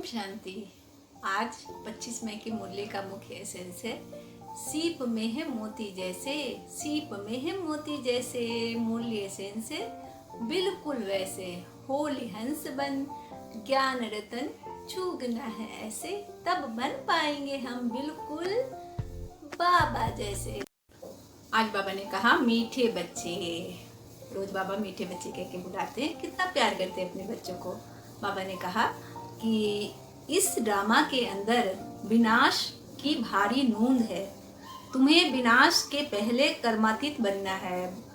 शांति। आज 25 मई की मुरली का मुख्य एसेंस है, सीप में है मोती जैसे, सीप में है मोती जैसे। मुरली एसेंस है, बिल्कुल वैसे होली हंस बन, ज्ञान रतन चूगना है ऐसे, तब बन पाएंगे हम बिल्कुल बाबा जैसे। आज बाबा ने कहा मीठे बच्चे। रोज बाबा मीठे बच्चे कह के बुलाते हैं, कितना प्यार करते हैं अपने बच्चों को। बाबा ने कहा कि इस ड्रामा के अंदर विनाश की भारी नूंद है, तुम्हें विनाश के पहले कर्मातीत बनना है।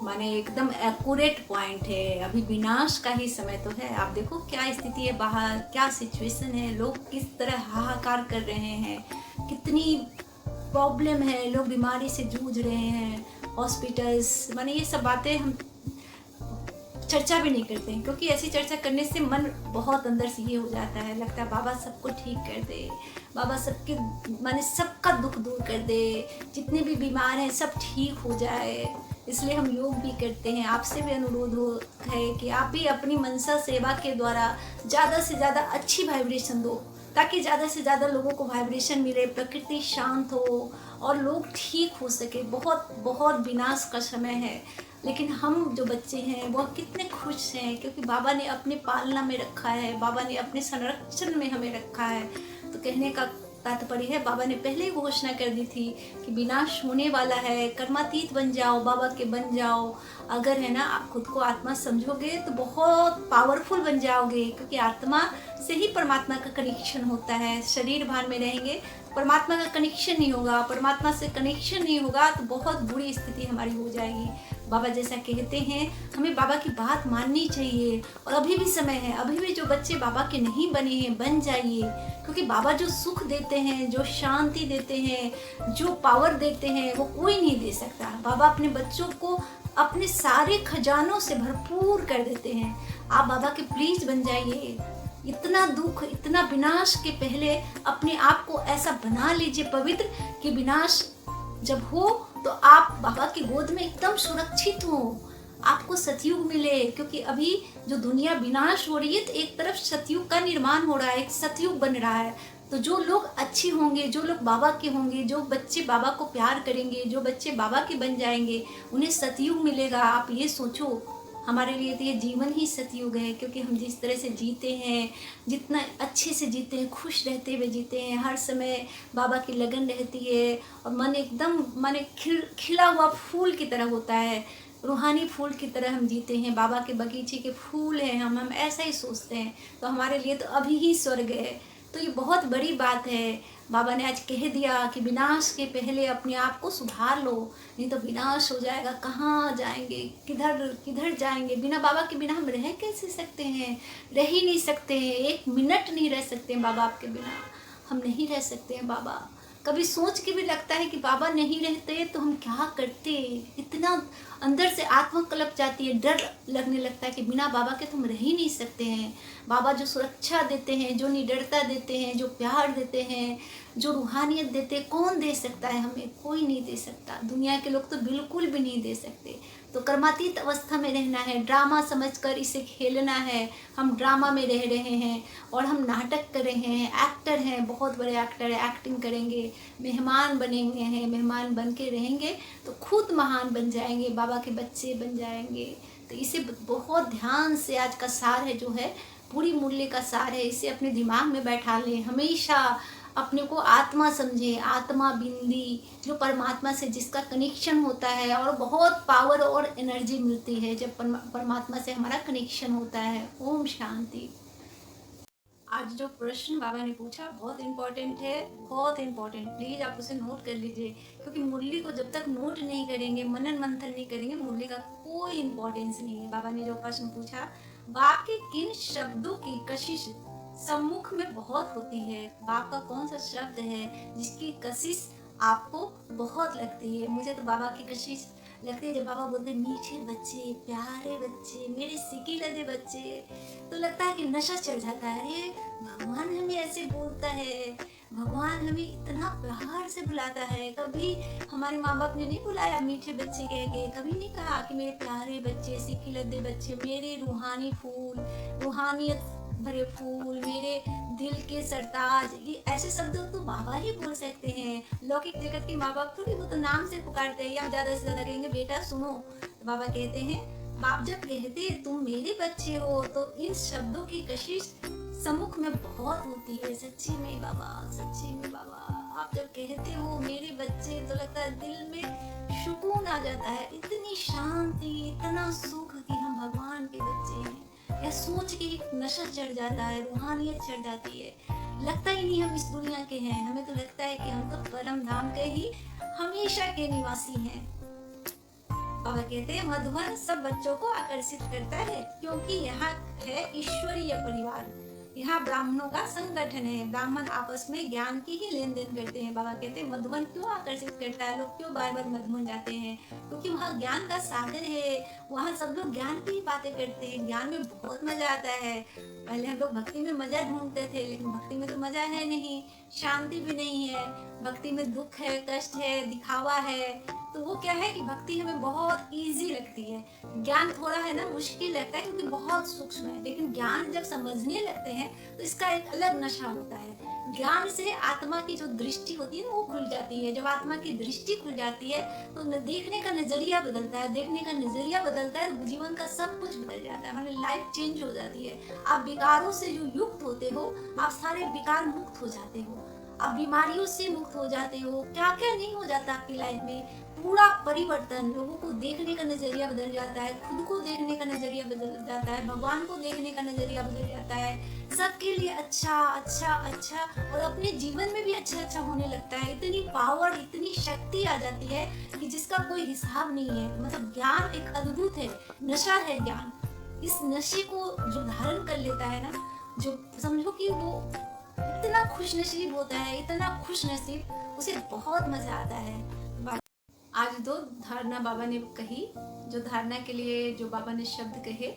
माने एकदम एक्यूरेट पॉइंट है। अभी विनाश का ही समय तो है। आप देखो क्या स्थिति है बाहर, क्या सिचुएशन है, लोग किस तरह हाहाकार कर रहे हैं, कितनी प्रॉब्लम है, लोग बीमारी से जूझ रहे हैं, हॉस्पिटल्स। माने ये सब बातें हम चर्चा भी नहीं करते हैं, क्योंकि ऐसी चर्चा करने से मन बहुत अंदर से ये हो जाता है, लगता है बाबा सबको ठीक कर दे, बाबा सबके माने सबका दुख दूर कर दे, जितने भी बीमार हैं सब ठीक हो जाए। इसलिए हम योग भी करते हैं। आपसे भी अनुरोध है कि आप भी अपनी मनसा सेवा के द्वारा ज़्यादा से ज़्यादा अच्छी वाइब्रेशन दो, ताकि ज़्यादा से ज़्यादा लोगों को वाइब्रेशन मिले, प्रकृति शांत हो और लोग ठीक हो सके। बहुत बहुत विनाश का समय है, लेकिन हम जो बच्चे हैं वो कितने खुश हैं, क्योंकि बाबा ने अपने पालना में रखा है, बाबा ने अपने संरक्षण में हमें रखा है। तो कहने का तात्पर्य है, बाबा ने पहले ही घोषणा कर दी थी कि विनाश होने वाला है, कर्मातीत बन जाओ, बाबा के बन जाओ। अगर है ना आप खुद को आत्मा समझोगे तो बहुत पावरफुल बन जाओगे, क्योंकि आत्मा से ही परमात्मा का कनेक्शन होता है। शरीर भान में रहेंगे, परमात्मा का कनेक्शन नहीं होगा, परमात्मा से कनेक्शन नहीं होगा तो बहुत बुरी स्थिति हमारी हो जाएगी। बाबा जैसा कहते हैं, हमें बाबा की बात माननी चाहिए। और अभी भी समय है, अभी भी जो बच्चे बाबा के नहीं बने हैं बन जाइए, क्योंकि बाबा जो सुख देते हैं, जो शांति देते हैं, जो पावर देते हैं, वो कोई नहीं दे सकता। बाबा अपने बच्चों को अपने सारे खजानों से भरपूर कर देते हैं। आप बाबा के प्लीज बन जाइए। इतना दुख, इतना विनाश के पहले अपने आप को ऐसा बना लीजिए पवित्र कि विनाश जब हो तो आप बाबा की गोद में एकदम सुरक्षित हो, आपको सतयुग मिले। क्योंकि अभी जो दुनिया विनाश हो रही है, तो एक तरफ सतयुग का निर्माण हो रहा है, एक सतयुग बन रहा है। तो जो लोग अच्छे होंगे, जो लोग बाबा के होंगे, जो बच्चे बाबा को प्यार करेंगे, जो बच्चे बाबा के बन जाएंगे, उन्हें सतयुग मिलेगा। आप ये सोचो, हमारे लिए तो ये जीवन ही सतयुग है, क्योंकि हम जिस तरह से जीते हैं, जितना अच्छे से जीते हैं, खुश रहते हुए जीते हैं, हर समय बाबा की लगन रहती है और मन एकदम माने खिला हुआ फूल की तरह होता है, रूहानी फूल की तरह हम जीते हैं, बाबा के बगीचे के फूल हैं हम ऐसा ही सोचते हैं। तो हमारे लिए तो अभी ही स्वर्ग है। तो ये बहुत बड़ी बात है। बाबा ने आज कह दिया कि विनाश के पहले अपने आप को सुधार लो, नहीं तो विनाश हो जाएगा। कहाँ जाएंगे, किधर किधर जाएंगे? बिना बाबा के बिना हम रह कैसे सकते हैं? रह ही नहीं सकते हैं, एक मिनट नहीं रह सकते हैं बाबा आपके बिना। हम नहीं रह सकते हैं बाबा। कभी सोच के भी लगता है कि बाबा नहीं रहते तो हम क्या करते। इतना अंदर से आत्मा कलप जाती है, डर लगने लगता है कि बिना बाबा के तुम रह ही नहीं सकते हैं। बाबा जो सुरक्षा देते हैं, जो निडरता देते हैं, जो प्यार देते हैं, जो रूहानियत देते हैं, कौन दे सकता है हमें? कोई नहीं दे सकता। दुनिया के लोग तो बिल्कुल भी नहीं दे सकते। तो कर्मातीत अवस्था में रहना है, ड्रामा समझकर इसे खेलना है। हम ड्रामा में रह रहे हैं और हम नाटक कर रहे हैं, एक्टर हैं, बहुत बड़े एक्टर है, एक्टिंग करेंगे, मेहमान बने हुए हैं, मेहमान बन के रहेंगे तो खुद महान बन जाएंगे, बाबा के बच्चे बन जाएंगे। तो इसे बहुत ध्यान से, आज का सार है जो है, पूरी मूल्य का सार है, इसे अपने दिमाग में बैठा लें। हमेशा अपने को आत्मा समझे, आत्मा बिंदी, जो परमात्मा से जिसका कनेक्शन होता है, और बहुत पावर और एनर्जी मिलती है जब परमात्मा से हमारा कनेक्शन होता है। ओम शांति। आज जो प्रश्न बाबा ने पूछा बहुत इम्पोर्टेंट है, बहुत इम्पोर्टेंट। प्लीज आप उसे नोट कर लीजिए, क्योंकि मुरली को जब तक नोट नहीं करेंगे, मनन मंथन नहीं करेंगे, मुरली का कोई इम्पोर्टेंस नहीं है। बाबा ने जो प्रश्न पूछा, बाकी किन शब्दों की कशिश सम्मुख में बहुत होती है? बाप का कौन सा शब्द है जिसकी कशिश आपको बहुत लगती है? मुझे तो बाबा की कशिश लगती है जब बाबा बोलते मीठे बच्चे, प्यारे बच्चे, मेरे सिकी लदे बच्चे, तो लगता है कि नशा चढ़ जाता है। अरे भगवान हमें ऐसे बोलता है, भगवान हमें इतना प्यार से बुलाता है। कभी हमारे माँ बाप ने नहीं बुलाया मीठे बच्चे कह के, कभी नहीं कहा कि मेरे प्यारे बच्चे, सिकी लदे बच्चे, मेरे रूहानी फूल, रूहानियत भरे फूल, मेरे दिल के सरताज, ये ऐसे शब्द तो बाबा ही बोल सकते हैं। लौकिक जगत के माँ बाप थोड़ी, वो तो नाम से पुकारते हैं या ज्यादा से ज्यादा कहेंगे बेटा सुनो। तो बाबा कहते हैं बाप जब कहते हैं तुम मेरे बच्चे हो, तो इन शब्दों की कशिश सम्मुख में बहुत होती है। सच्ची में बाबा, सच्ची में बाबा, आप जब कहते हो मेरे बच्चे, तो लगता है दिल में सुकून आ जाता है, इतनी शांति, इतना सुख कि हम भगवान के बच्चे हैं। या सोच के एक नशा चढ़ जाता है, रूहानियत चढ़ जाती है, लगता ही नहीं हम इस दुनिया के हैं। हमें तो लगता है कि हम तो परम धाम के ही हमेशा के निवासी हैं। बाबा कहते हैं मधुबन सब बच्चों को आकर्षित करता है, क्योंकि यहाँ है ईश्वरीय परिवार, यहाँ ब्राह्मणों का संगठन है। ब्राह्मण आपस में ज्ञान की ही लेन देन करते हैं। बाबा कहते हैं मधुबन क्यों आकर्षित करता है, लोग क्यों बार बार मधुबन जाते हैं, क्योंकि वहाँ ज्ञान का सागर है। वहाँ सब लोग ज्ञान की ही बातें करते हैं, ज्ञान में बहुत मजा आता है। पहले हम लोग भक्ति में मजा ढूंढते थे, लेकिन भक्ति में तो मजा है नहीं, शांति भी नहीं है। भक्ति में दुख है, कष्ट है, दिखावा है। तो वो क्या है कि भक्ति हमें बहुत इजी लगती है, ज्ञान थोड़ा है ना मुश्किल लगता है, क्योंकि बहुत सूक्ष्म है। लेकिन ज्ञान जब समझने लगते हैं तो इसका एक अलग नशा होता है। ज्ञान से आत्मा की जो दृष्टि होती है ना, वो खुल जाती है। जब आत्मा की दृष्टि खुल जाती है तो देखने का नजरिया बदलता है। देखने का नजरिया बदलता है, जीवन का सब कुछ बदल जाता है, हमारी लाइफ चेंज हो जाती है। आप विकारों से जो युक्त होते हो, आप सारे विकार मुक्त हो जाते हो, आप बीमारियों से मुक्त हो जाते हो। क्या क्या नहीं हो जाता आपकी लाइफ में, पूरा परिवर्तन। लोगों को देखने का नजरिया बदल जाता है, खुद को देखने का नजरिया बदल जाता है, भगवान को देखने का नजरिया बदल जाता है। सबके लिए अच्छा अच्छा अच्छा, और अपने जीवन में भी अच्छा अच्छा होने लगता है। इतनी पावर, इतनी शक्ति आ जाती है कि जिसका कोई हिसाब नहीं है। मतलब ज्ञान एक अद्भुत है, नशा है ज्ञान। इस नशे को जो धारण कर लेता है ना, जो समझो कि वो इतना खुश नसीब होता है, इतना खुश नसीब, उसे बहुत मजा आता है। आज दो धारणा बाबा ने कही, जो धारणा के लिए जो बाबा ने शब्द कहे,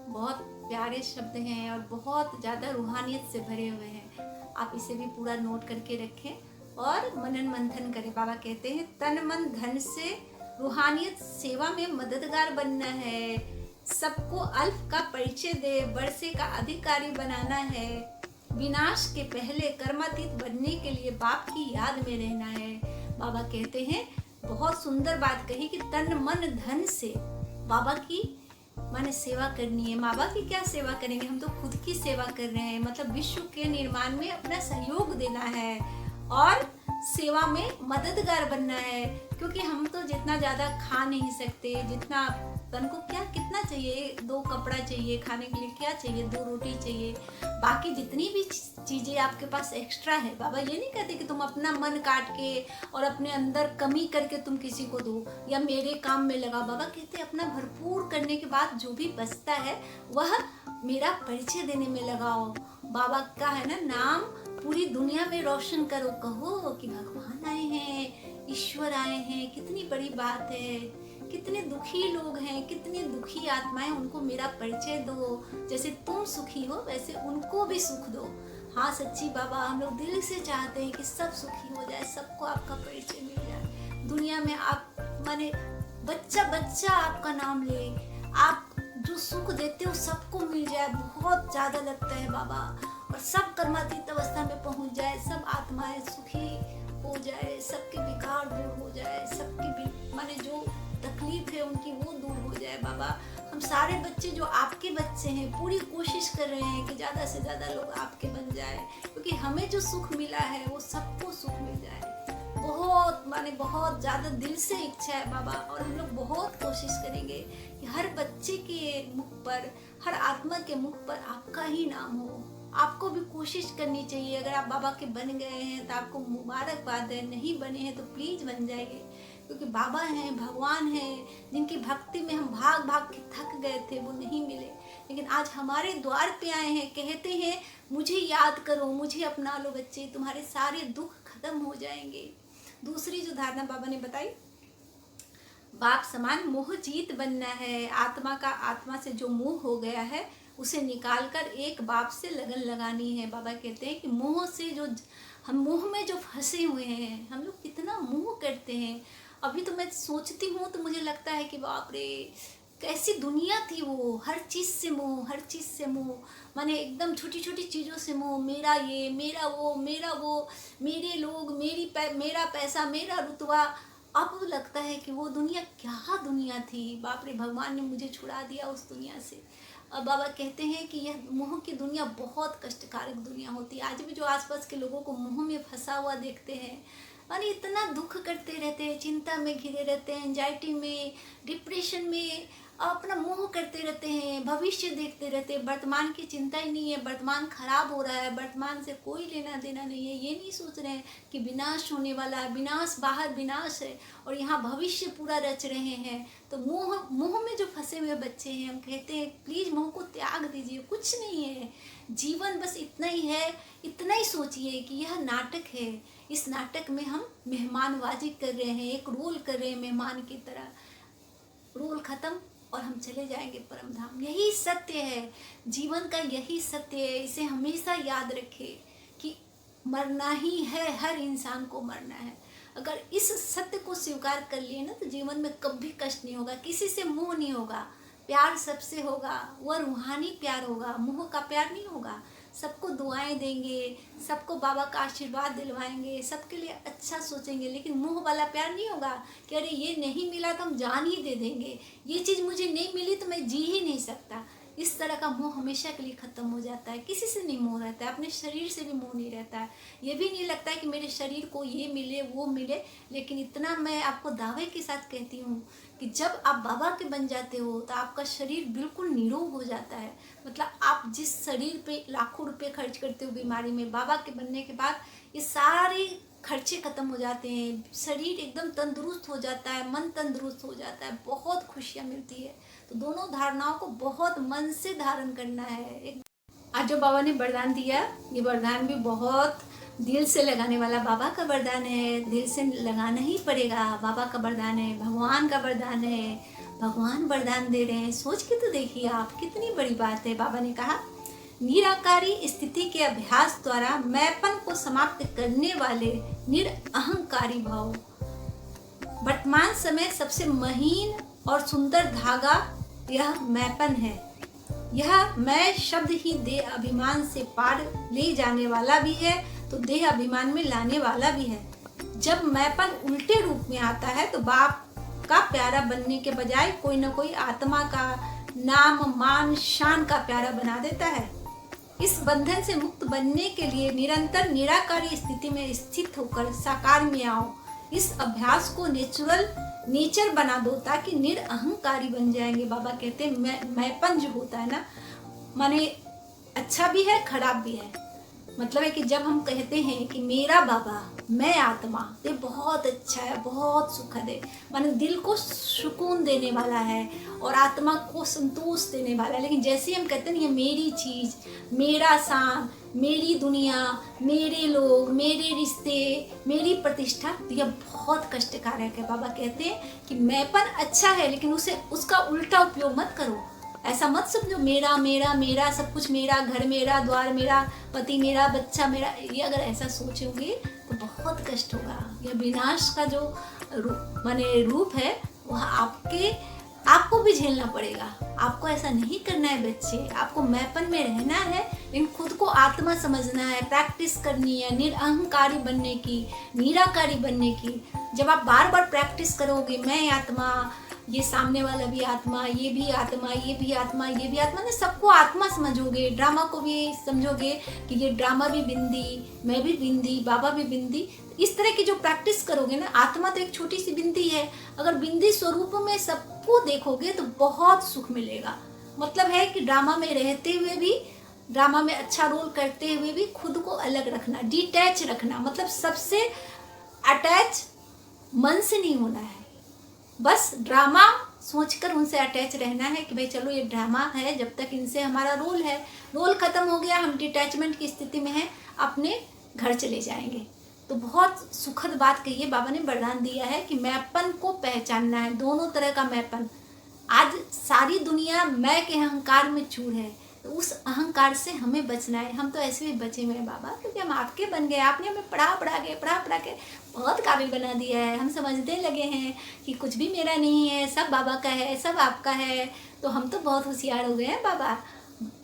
बहुत प्यारे शब्द हैं और बहुत ज़्यादा रूहानियत से भरे हुए हैं। आप इसे भी पूरा नोट करके रखें और मनन मंथन करें। बाबा कहते हैं तन मन धन से रूहानियत सेवा में मददगार बनना है, सबको अल्प का परिचय दे, वर्षे का अधिकारी बनाना है, विनाश के पहले कर्मातीत बनने के लिए बाप की याद में रहना है। बाबा कहते हैं बहुत सुंदर बात कही कि तन मन धन से बाबा की माने सेवा करनी है। बाबा की क्या सेवा करेंगे, हम तो खुद की सेवा कर रहे हैं। मतलब विश्व के निर्माण में अपना सहयोग देना है और सेवा में मददगार बनना है। क्योंकि हम तो जितना ज़्यादा खा नहीं सकते, जितना तन को क्या कितना चाहिए, 2 कपड़ा चाहिए, खाने के लिए क्या चाहिए, 2 रोटी चाहिए, बाकी जितनी भी चीज़ें आपके पास एक्स्ट्रा है। बाबा ये नहीं कहते कि तुम अपना मन काट के और अपने अंदर कमी करके तुम किसी को दो या मेरे काम में लगा। बाबा कहते अपना भरपूर करने के बाद जो भी बचता है वह मेरा परिचय देने में लगाओ। बाबा का है ना नाम पूरी दुनिया में रोशन करो, कहो कि भगवान आए हैं, ईश्वर आए हैं। कितनी बड़ी बात है। कितने दुखी लोग हैं, कितनी दुखी आत्माएं, उनको मेरा परिचय दो। जैसे तुम सुखी हो वैसे उनको भी सुख दो। हाँ सच्ची बाबा, हम लोग दिल से चाहते हैं कि सब सुखी हो जाए, सबको आपका परिचय मिल जाए। दुनिया में आप माने बच्चा बच्चा आपका नाम ले, आप जो सुख देते हो सबको मिल जाए, बहुत ज्यादा लगता है बाबा। और सब कर्मातीत अवस्था में पहुंच जाए, सब आत्माएं सुखी हो जाए, सबके विकार दूर हो जाए, सबकी माने जो तकलीफ है उनकी वो दूर हो जाए। बाबा हम सारे बच्चे जो आपके बच्चे हैं पूरी कोशिश कर रहे हैं कि ज़्यादा से ज़्यादा लोग आपके बन जाए, क्योंकि हमें जो सुख मिला है वो सबको सुख मिल जाए। बहुत माने बहुत ज़्यादा दिल से इच्छा है बाबा, और हम लोग बहुत कोशिश करेंगे कि हर बच्चे के मुख पर, हर आत्मा के मुख पर आपका ही नाम हो। आपको भी कोशिश करनी चाहिए। अगर आप बाबा के बन गए हैं तो आपको मुबारकबाद है, नहीं बने हैं तो प्लीज बन जाइए, क्योंकि बाबा हैं, भगवान हैं, जिनकी भक्ति में हम भाग भाग के थक गए थे, वो नहीं मिले, लेकिन आज हमारे द्वार पे आए हैं। कहते हैं मुझे याद करो, मुझे अपना लो बच्चे, तुम्हारे सारे दुख खत्म हो जाएंगे। दूसरी जो धारणा बाबा ने बताई, बाप समान मोह जीत बनना है। आत्मा का, आत्मा से जो मोह हो गया है उसे निकालकर एक बाप से लगन लगानी है। बाबा कहते हैं कि मोह से जो हम मोह में जो फंसे हुए हैं, हम लोग कितना मोह करते हैं। अभी तो मैं सोचती हूँ तो मुझे लगता है कि बाप रे, कैसी दुनिया थी वो, हर चीज़ से मोह, हर चीज़ से मोह, माने एकदम छोटी छोटी चीज़ों से मोह, मेरा ये, मेरा वो, मेरा वो, मेरे लोग, मेरा पैसा, मेरा रुतबा। अब लगता है कि वो दुनिया क्या दुनिया थी, बाप रे, भगवान ने मुझे छुड़ा दिया उस दुनिया से। अब बाबा कहते हैं कि यह मोह की दुनिया बहुत कष्टकारक दुनिया होती है। आज भी जो आसपास के लोगों को मोह में फंसा हुआ देखते हैं, माने इतना दुख करते रहते हैं, चिंता में घिरे रहते हैं, एंजाइटी में, डिप्रेशन में, अपना मोह करते रहते हैं, भविष्य देखते रहते हैं, वर्तमान की चिंता ही नहीं है, वर्तमान खराब हो रहा है, वर्तमान से कोई लेना देना नहीं है, ये नहीं सोच रहे हैं कि विनाश होने वाला है, विनाश बाहर विनाश है और यहाँ भविष्य पूरा रच रहे हैं। तो मोह में जो फंसे हुए बच्चे हैं, हम कहते हैं प्लीज मोह को त्याग दीजिए, कुछ नहीं है, जीवन बस इतना ही है, इतना ही सोचिए कि यह नाटक है, इस नाटक में हम मेहमानबाजी कर रहे हैं, एक रोल कर रहे हैं मेहमान की तरह, रोल खत्म और हम चले जाएंगे परम धाम। यही सत्य है, जीवन का यही सत्य है, इसे हमेशा याद रखें कि मरना ही है, हर इंसान को मरना है। अगर इस सत्य को स्वीकार कर लिए ना, तो जीवन में कभी कष्ट नहीं होगा, किसी से मोह नहीं होगा, प्यार सबसे होगा, वह रूहानी प्यार होगा, मोह का प्यार नहीं होगा। सबको दुआएं देंगे, सबको बाबा का आशीर्वाद दिलवाएंगे, सबके लिए अच्छा सोचेंगे, लेकिन मोह वाला प्यार नहीं होगा कि अरे ये नहीं मिला तो हम जान ही दे देंगे, ये चीज़ मुझे नहीं मिली तो मैं जी ही नहीं सकता। इस तरह का मोह हमेशा के लिए ख़त्म हो जाता है। किसी से नहीं मोह रहता है, अपने शरीर से भी मोह नहीं रहता है, ये भी नहीं लगता है कि मेरे शरीर को ये मिले वो मिले। लेकिन इतना मैं आपको दावे के साथ कहती हूँ कि जब आप बाबा के बन जाते हो तो आपका शरीर बिल्कुल निरोग हो जाता है। मतलब आप जिस शरीर पे लाखों रुपए खर्च करते हो बीमारी में, बाबा के बनने के बाद ये सारे खर्चे ख़त्म हो जाते हैं, शरीर एकदम तंदुरुस्त हो जाता है, मन तंदुरुस्त हो जाता है, बहुत खुशियाँ मिलती है। तो दोनों धारणाओं को बहुत मन से धारण करना है। आज जो बाबा ने वरदान दिया, ये वरदान भी बहुत दिल से लगाने वाला बाबा का वरदान है, दिल से लगाना ही पड़ेगा। बाबा का वरदान है, भगवान का वरदान है, भगवान वरदान दे रहे हैं। सोच के तो देखिए आप, कितनी बड़ी बात है। बाबा ने कहा, निराकारी स्थिति के अभ्यास द्वारा मैंपन को समाप्त करने वाले निरअहंकारी भाव। वर्तमान समय सबसे महीन और सुंदर धागा यह मैंपन है। यह मैं शब्द ही देह अभिमान से पार ले जाने वाला भी है, तो देह अभिमान में लाने वाला भी है। जब मैंपन उल्टे रूप में आता है तो बाप का प्यारा बनने के बजाय कोई न कोई आत्मा का नाम मान शान का प्यारा बना देता है। इस बंधन से मुक्त बनने के लिए निरंतर निराकारी स्थिति में स्थित होकर साकार में आओ। इस अभ्यास को नेचर बना दो ताकि निरअहंकारी बन जाएंगे। बाबा कहते हैं मैंपन जो होता है ना, माने अच्छा भी है खराब भी है। मतलब है कि जब हम कहते हैं कि मेरा बाबा, मैं आत्मा, ये बहुत अच्छा है, बहुत सुखद है, माने दिल को सुकून देने वाला है और आत्मा को संतोष देने वाला है। लेकिन जैसे हम कहते हैं ये मेरी चीज़, मेरा शान, मेरी दुनिया, मेरे लोग, मेरे रिश्ते, मेरी प्रतिष्ठा, तो यह बहुत कष्टकारक है। बाबा कहते हैं कि मैंपन अच्छा है, लेकिन उसका उल्टा उपयोग मत करो। ऐसा मत समझो मेरा मेरा मेरा सब कुछ मेरा, घर मेरा, द्वार मेरा, पति मेरा, बच्चा मेरा। ये अगर ऐसा सोचोगे तो बहुत कष्ट होगा। यह विनाश का जो रूप है वह आपको भी झेलना पड़ेगा। आपको ऐसा नहीं करना है बच्चे, आपको मैंपन में रहना है, लेकिन खुद को आत्मा समझना है, प्रैक्टिस करनी है निरअहंकारी बनने की, निराकारी बनने की। जब आप बार बार प्रैक्टिस करोगे, मैं आत्मा, ये सामने वाला भी आत्मा, ये भी आत्मा, ये भी आत्मा, ये भी आत्मा, ना सबको आत्मा समझोगे, ड्रामा को भी समझोगे कि ये ड्रामा भी बिंदी, मैं भी बिंदी, बाबा भी बिंदी। इस तरह की जो प्रैक्टिस करोगे ना, आत्मा तो एक छोटी सी बिंदी है, अगर बिंदी स्वरूप में सबको देखोगे तो बहुत सुख मिलेगा। मतलब है कि ड्रामा में रहते हुए भी, ड्रामा में अच्छा रोल करते हुए भी खुद को अलग रखना, डिटैच रखना। मतलब सबसे अटैच मन से नहीं होना है, बस ड्रामा सोचकर उनसे अटैच रहना है कि भाई चलो ये ड्रामा है, जब तक इनसे हमारा रोल है, रोल खत्म हो गया, हम डिटैचमेंट की स्थिति में हैं, अपने घर चले जाएंगे। तो बहुत सुखद बात कही है। बाबा ने वरदान दिया है कि मैंपन को पहचानना है, दोनों तरह का मैंपन। आज सारी दुनिया मैं के अहंकार में चूर है, तो उस अहंकार से हमें बचना है। हम तो ऐसे भी बचे हुए हैं बाबा, क्योंकि हम आपके बन गए। आपने हमें पढ़ा के बहुत काबिल बना दिया है। हम समझने लगे हैं कि कुछ भी मेरा नहीं है, सब बाबा का है, सब आपका है। तो हम तो बहुत होशियार हो गए हैं बाबा।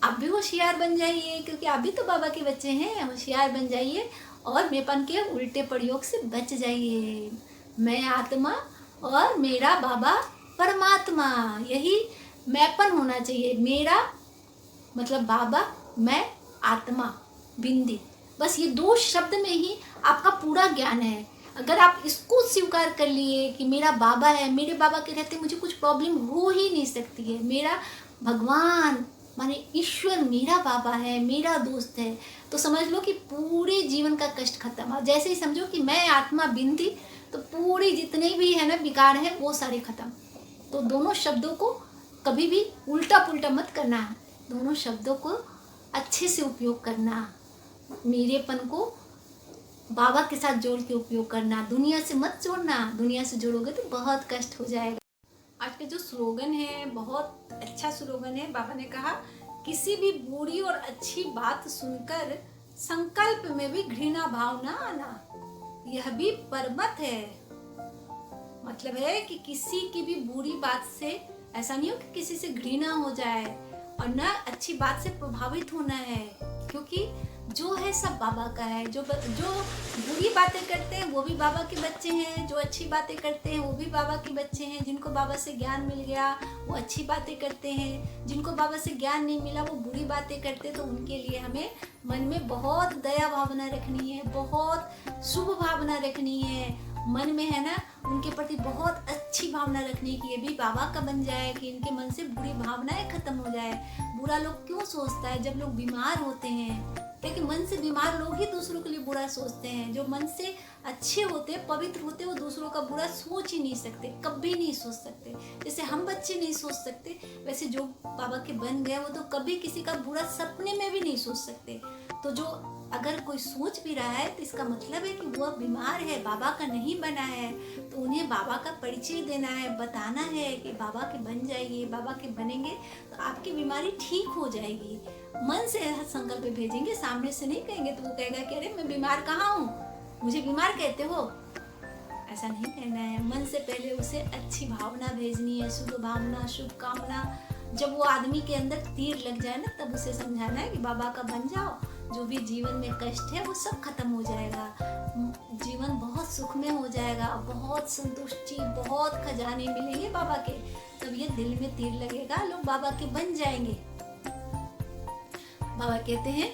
आप भी होशियार बन जाइए, क्योंकि आप भी तो बाबा के बच्चे हैं। होशियार बन जाइए और मेपन के उल्टे प्रयोग से बच जाइए। मैं आत्मा और मेरा बाबा परमात्मा, यही मैपन होना चाहिए। मेरा मतलब बाबा, मैं आत्मा, बिंदी, बस ये 2 शब्द में ही आपका पूरा ज्ञान है। अगर आप इसको स्वीकार कर लिए कि मेरा बाबा है, मेरे बाबा के रहते मुझे कुछ प्रॉब्लम हो ही नहीं सकती है, मेरा भगवान माने ईश्वर मेरा बाबा है, मेरा दोस्त है, तो समझ लो कि पूरे जीवन का कष्ट खत्म। और जैसे ही समझो कि मैं आत्मा बिंदी, तो पूरी जितने भी है ना विकार है वो सारे खत्म। तो दोनों शब्दों को कभी भी उल्टा पुल्टा मत करना है, दोनों शब्दों को अच्छे से उपयोग करना। मेरेपन को बाबा के साथ जोड़ के उपयोग करना, दुनिया से मत जोड़ना। दुनिया से जोड़ोगे तो बहुत कष्ट हो जाएगा। आज का जो स्लोगन है बहुत अच्छा स्लोगन है। बाबा ने कहा, किसी भी बुरी और अच्छी बात सुनकर संकल्प में भी घृणा भाव ना आना, यह भी परमत है। मतलब है कि किसी की भी बुरी बात से ऐसा नहीं हो कि किसी से घृणा हो जाए, और ना अच्छी बात से प्रभावित होना है, क्योंकि जो है सब बाबा का है। जो बुरी बातें करते हैं वो भी बाबा के बच्चे हैं, जो अच्छी बातें करते हैं वो भी बाबा के बच्चे हैं। जिनको बाबा से ज्ञान मिल गया वो अच्छी बातें करते हैं, जिनको बाबा से ज्ञान नहीं मिला वो बुरी बातें करते। तो उनके लिए हमें मन में बहुत दया भावना रखनी है, बहुत शुभ भावना रखनी है मन में, है ना। उनके प्रति बहुत अच्छी भावना रखनी कि ये भी बाबा का बन जाए, कि इनके मन से बुरी भावनाएं खत्म हो जाए। बुरा लोग क्यों सोचता है जब लोग बीमार होते हैं, क्योंकि मन से बीमार लोग ही दूसरों के लिए बुरा सोचते हैं। जो मन से अच्छे होते, पवित्र होते, वो दूसरों का बुरा सोच ही नहीं सकते, कभी नहीं सोच सकते। जैसे हम बच्चे नहीं सोच सकते, वैसे जो बाबा के बन गए वो तो कभी किसी का बुरा सपने में भी नहीं सोच सकते। तो जो अगर कोई सोच भी रहा है तो इसका मतलब है कि वो बीमार है, बाबा का नहीं बना है। तो उन्हें बाबा का परिचय देना है, बताना है कि बाबा के बन जाइए, बाबा के बनेंगे तो आपकी बीमारी ठीक हो जाएगी। मन से संकल्प भेजेंगे, सामने से नहीं कहेंगे तो वो कहेगा कि अरे मैं बीमार कहाँ हूँ, मुझे बीमार कहते हो। ऐसा नहीं कहना है। मन से पहले उसे अच्छी भावना भेजनी है, शुभ भावना, शुभकामना। जब वो आदमी के अंदर तीर लग जाए ना, तब उसे समझाना है कि बाबा का बन जाओ, जो भी जीवन में कष्ट है वो सब खत्म हो जाएगा, जीवन बहुत सुख में हो जाएगा, बहुत संतुष्टि, बहुत खजाने मिलेंगे बाबा के। तब ये दिल में तीर लगेगा, लोग बाबा के बन जाएंगे। बाबा कहते हैं,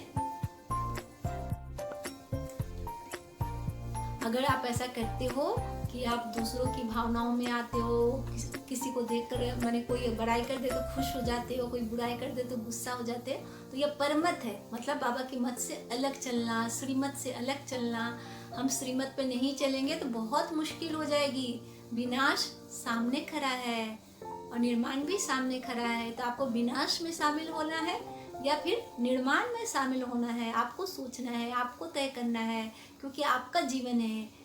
अगर आप ऐसा करते हो कि आप दूसरों की भावनाओं में आते हो, किसी को देखकर माने कोई बड़ाई कर दे तो खुश हो जाते हो, कोई बुराई कर दे तो गुस्सा हो जाते हो, तो यह परमत है। मतलब बाबा की मत से अलग चलना, श्रीमत से अलग चलना। हम श्रीमत पे नहीं चलेंगे तो बहुत मुश्किल हो जाएगी। विनाश सामने खड़ा है और निर्माण भी सामने खड़ा है। तो आपको विनाश में शामिल होना है या फिर निर्माण में शामिल होना है, आपको सोचना है, आपको तय करना है, क्योंकि आपका जीवन है।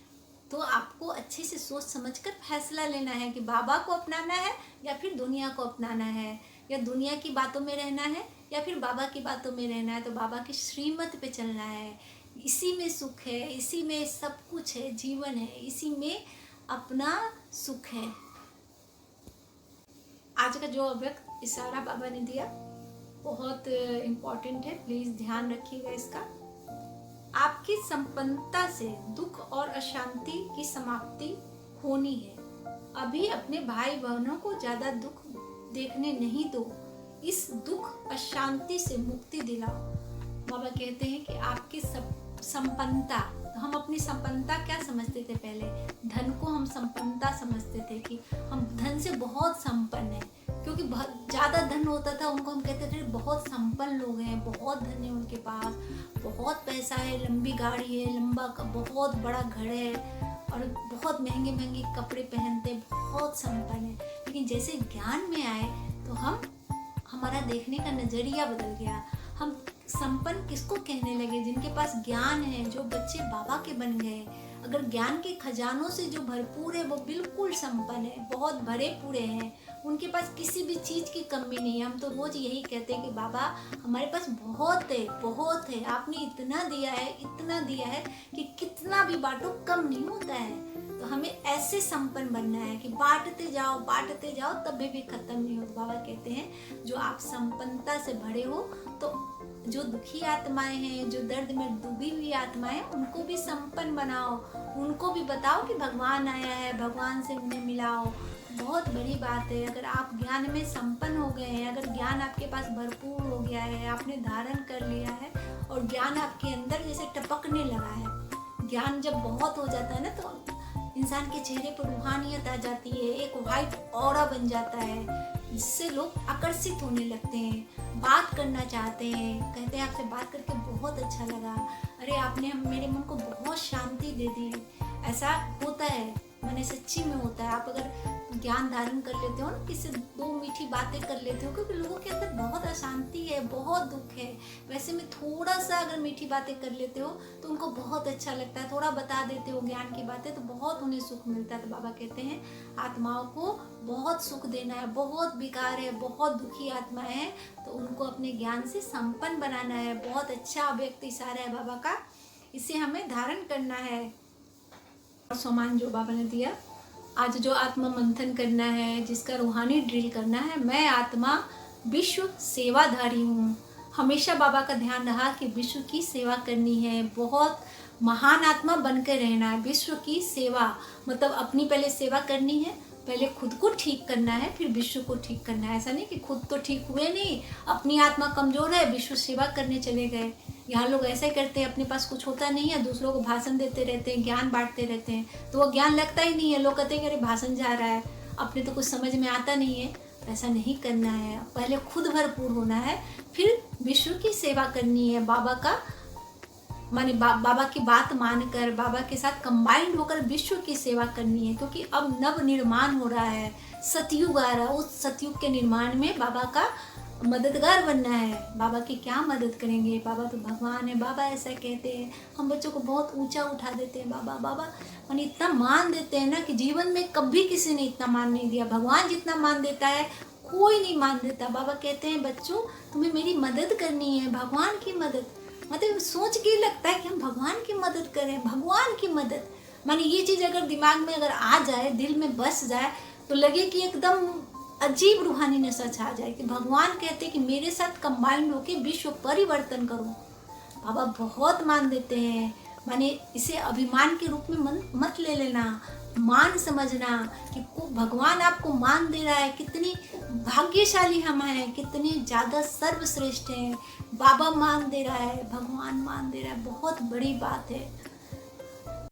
तो आपको अच्छे से सोच समझकर फैसला लेना है कि बाबा को अपनाना है या फिर दुनिया को अपनाना है, या दुनिया की बातों में रहना है या फिर बाबा की बातों में रहना है। तो बाबा की श्रीमत पे चलना है। इसी में सुख है, इसी में सब कुछ है, जीवन है, इसी में अपना सुख है। आज का जो अव्यक्त इशारा बाबा ने दिया बहुत इम्पोर्टेंट है, प्लीज ध्यान रखिएगा इसका। आपकी संपन्नता से दुख और अशांति की समाप्ति होनी है। अभी अपने भाई बहनों को ज्यादा दुख देखने नहीं दो, इस दुख अशांति से मुक्ति दिलाओ। बाबा कहते हैं कि आपकी संपन्नता, तो हम अपनी संपन्नता क्या समझते थे पहले? धन को हम संपन्नता समझते थे कि हम धन से बहुत संपन्न हैं, क्योंकि बहुत ज़्यादा धन होता था उनको हम कहते थे बहुत संपन्न लोग हैं, बहुत धन है उनके पास, बहुत पैसा है, लंबी गाड़ी है, बहुत बड़ा घर है और बहुत महंगे महंगे कपड़े पहनते, बहुत संपन्न है। लेकिन जैसे ज्ञान में आए तो हमारा देखने का नज़रिया बदल गया। हम संपन्न किसको कहने लगे? जिनके पास ज्ञान है, जो बच्चे बाबा के बन गए, अगर ज्ञान के खजानों से जो भरपूर है, वो बिल्कुल संपन्न है, बहुत भरे पूरे हैं, उनके पास किसी भी चीज़ की कमी नहीं है। हम तो रोज़ यही कहते हैं कि बाबा हमारे पास बहुत है, बहुत है, आपने इतना दिया है कि कितना भी बांटो कम नहीं होता है। तो हमें ऐसे संपन्न बनना है कि बांटते जाओ तभी भी खत्म नहीं होता। बाबा कहते हैं जो आप संपन्नता से भरे हो, तो जो दुखी आत्माएं हैं, जो दर्द में डूबी हुई आत्माएं, उनको भी संपन्न बनाओ, उनको भी बताओ कि भगवान आया है, भगवान से उन्हें मिलाओ। बहुत बड़ी बात है। अगर आप ज्ञान में संपन्न हो गए हैं, अगर ज्ञान आपके पास भरपूर हो गया है, आपने धारण कर लिया है और ज्ञान आपके अंदर जैसे टपकने लगा है। ज्ञान जब बहुत हो जाता है ना, तो इंसान के चेहरे पर रूहानियत आ जाती है, एक वाइट ऑरा बन जाता है, जिससे लोग आकर्षित होने लगते हैं, बात करना चाहते हैं, कहते हैं आपसे बात करके बहुत अच्छा लगा, अरे आपने मेरे मन को बहुत शांति दे दी। ऐसा होता है, मैंने सच्ची में होता है। आप अगर ज्ञान धारण कर लेते हो ना, किसी दो मीठी बातें कर लेते हो, क्योंकि लोगों के अंदर बहुत अशांति है, बहुत दुख है, वैसे में थोड़ा सा अगर मीठी बातें कर लेते हो तो उनको बहुत अच्छा लगता है, थोड़ा बता देते हो ज्ञान की बातें तो बहुत उन्हें सुख मिलता है। तो बाबा कहते हैं आत्माओं को बहुत सुख देना है, बहुत बेकार है, बहुत दुखी आत्माएं हैं, तो उनको अपने ज्ञान से संपन्न बनाना है। बहुत अच्छा अव्यक्त इशारा है बाबा का, इसे हमें धारण करना है। और सम्मान जो बाबा ने दिया, आज जो आत्मा मंथन करना है, जिसका रूहानी ड्रिल करना है, मैं आत्मा विश्व सेवाधारी हूँ। हमेशा बाबा का ध्यान रहा कि विश्व की सेवा करनी है, बहुत महान आत्मा बनकर रहना है। विश्व की सेवा मतलब अपनी पहले सेवा करनी है, पहले खुद को ठीक करना है, फिर विश्व को ठीक करना है। ऐसा नहीं कि खुद तो ठीक हुए नहीं, अपनी आत्मा कमजोर है, विश्व सेवा करने चले गए। यहाँ लोग ऐसा ही करते हैं, अपने पास कुछ होता नहीं है, दूसरों को भाषण देते रहते हैं, ज्ञान बांटते रहते हैं, तो वो ज्ञान लगता ही नहीं है। लोग कहते हैं कि अरे भाषण जा रहा है, अपने तो कुछ समझ में आता नहीं है। ऐसा नहीं करना है, पहले खुद भरपूर होना है, फिर विश्व की सेवा करनी है। बाबा का माने बाबा की बात मानकर, बाबा के साथ कंबाइंड होकर विश्व की सेवा करनी है, क्योंकि अब नव निर्माण हो रहा है, सतयुग आ रहा है। उस सतयुग के निर्माण में बाबा का मददगार बनना है। बाबा की क्या मदद करेंगे, बाबा तो भगवान है। बाबा ऐसा कहते हैं, हम बच्चों को बहुत ऊंचा उठा देते हैं, बाबा बाबा माने इतना मान देते हैं ना कि जीवन में कभी किसी ने इतना मान नहीं दिया। भगवान जितना मान देता है कोई नहीं मान देता। बाबा कहते हैं बच्चों तुम्हें मेरी मदद करनी है, भगवान की मदद। मतलब सोच के लगता है कि हम भगवान की मदद करें, भगवान की मदद। माने ये चीज़ अगर दिमाग में अगर आ जाए, दिल में बस जाए, तो लगे कि एकदम अजीब रूहानी नशा छा जाए कि भगवान कहते हैं कि मेरे साथ कंबाइंड होके विश्व परिवर्तन करो। बाबा बहुत मान देते हैं। माने इसे अभिमान के रूप में मत ले लेना, मान समझना कि भगवान आपको मान दे रहा है। कितनी भाग्यशाली हम हैं, कितनी ज़्यादा सर्वश्रेष्ठ हैं। बाबा मान दे रहा है, भगवान मान दे रहा है, बहुत बड़ी बात है।